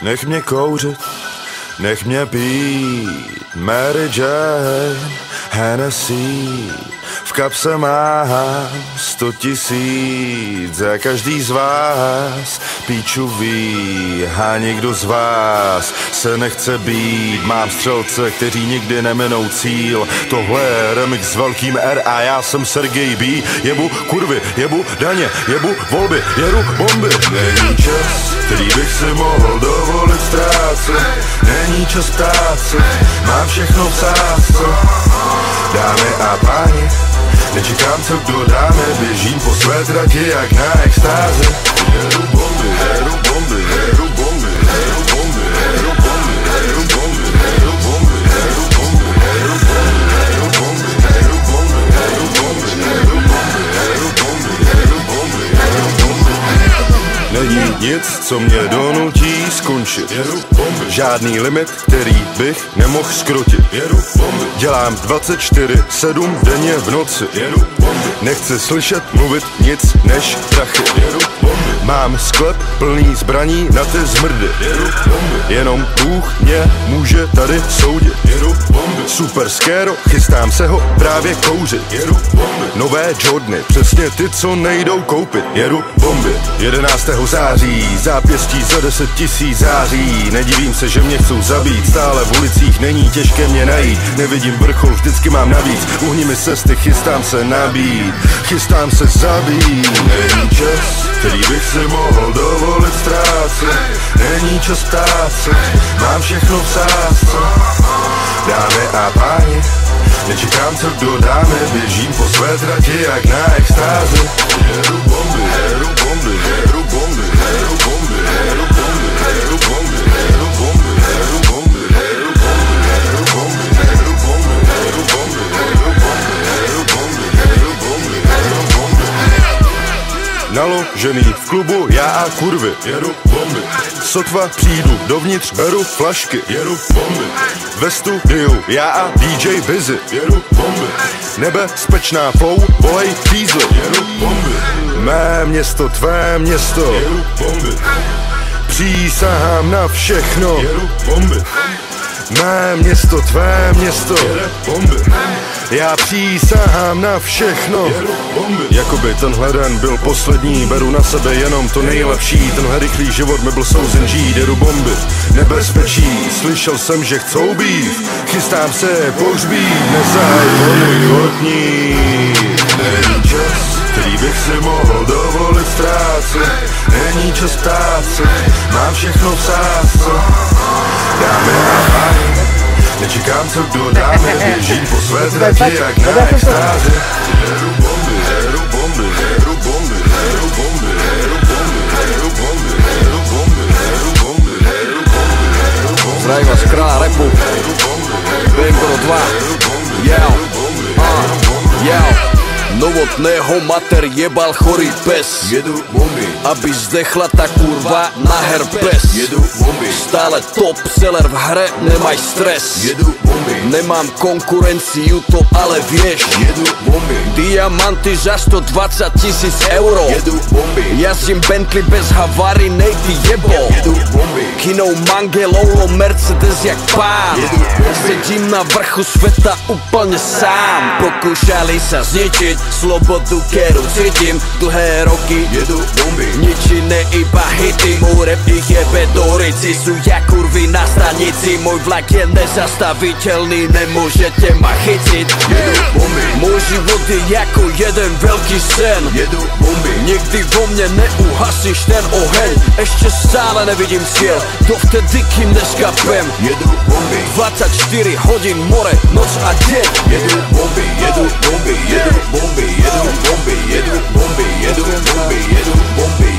Nech mě kouřit, nech mě pít Mary Jane, Hennessy. V kapse mám 100 000 za každý z vás. Píču ví, a nikdo z vás se nechce být. Mám střelce, kteří nikdy neminou cíl. Tohle je remix s velkým R a já jsem Sergej B. Jebu kurvy, jebu daně, jebu volby, jedu bomby. Není čas, který bych si mohl dovolit ztrácet. Není čas ptát se, mám všechno v sázce. Dámy a páni, nečekám, co kdo dáme, běžím po své trati jak na extázi. Jedu bomby, jedu bomby, jedu bomby, jedu bomby, jedu bomby, jedu bomby, jedu bomby, jedu bomby, jedu bomby, jedu bomby, jedu bomby, jedu bomby, jedu bomby, jedu bomby, jedu bomby, jedu bomby. Není nic, co mě donutí skončit. Žádný limit, který bych nemohl skrotit. Dělám 24/7 denně v noci. Nechci slyšet, mluvit nic než prachy. Mám sklep plný zbraní na ty zmrdy. Jenom Bůh mě může tady soudit. Super skéro, chystám se ho právě kouřit. Nové Jordany, přesně ty, co nejdou koupit. Jedu bomby, 11. září, zápěstí za 10 000 září. Nedivím se, že mě chcou zabít, stále v ulicích není těžké mě najít. Nevidím vrchol, vždycky mám navíc, uhni mi cesty, chystám se nabít, chystám se zabít. Není čas, který bych si mohl dovolit ztrácet. Není čas ptát se, mám všechno v sázce. Dámy a páni, nečekám, co kdo dáme, běžím po své trati jak na extázi. Jedu bomby, jedu bomby, jedu bomby, jedu bomby, jedu bomby, jedu bomby, jedu bomby, jedu bomby, jedu bomby, jedu bomby, jedu bomby, jedu bomby, jedu bomby, jedu bomby, jedu bomby, jedu bomby. Naložený v klubu, já a kurvy, jedu bomby. Sotva přijdu dovnitř, beru flašky, jedu bomby. Ve studiu, já a DJ Busy, jedu bomby. Nebezpečná flow, volej diesel, jedu bomby. Mé město, tvé město, jedu bomby. Přísahám na všechno, jedu bomby. Mé město, tvé město, jede bomby. Já přísahám na všechno, jakoby tenhle den byl poslední. Beru na sebe jenom to nejlepší. Tenhle rychlý život mi byl souzen žít. Jedu bomby, nebezpečí. Slyšel jsem, že chcou být. Chystám se pohřbít, nezahaj po můj kotník. Není čas, který bych si mohl dovolit ztrácet. Není čas ptát se, mám všechno v sázce. Dámy a páni, nečekám, co kdo dáme, běžím po své trati jak na extázi. Jedu bomby, jedu bomby, jedu bomby, jedu bomby, jedu bomby, jedu bomby, jedu bomby, jedu bomby, jedu bomby, jedu bomby. Zdravím vás, krála rapu, Bangoro 2, Novotného mater jebal chorý pes. Jedu bomby, aby zdechla ta kurva na herpes. jedu bomby, Stále top seller v hre, nemaj stres. jedu bomby, Nemám konkurenciu, to ale vieš. jedu bomby, Diamanty za 120 000 euro. jedu bomby, Jazdím Bentley bez havary, nej ty jebo. jedu bomby, Kinou Mangelolo, Mercedes jak pán. jedu bomby, Sedím na vrchu sveta úplne sám. Pokúšali sa zničiť slobodu, ktorú cítim dlhé roky. jedu bomby, Nič iné, iba hity. Môj rap ich jebe do rici. Sú jak kurvy na stanici. Môj vlak je nezastaviteľný, nemôžete ma chytiť. jedu bomby, Môj život je jako jeden veľký sen. jedu bomby, Nikdy vo mne neuhasíš ten oheň. Ešte stále nevidím cieľ, dovtedy kým neskapem. jedu bomby, 24 hodín more, noc a deň. jedu bomby, jedu bomby, jedu bomby, jedu bomby, jedu bomby, jedu bomby, jedu bomby,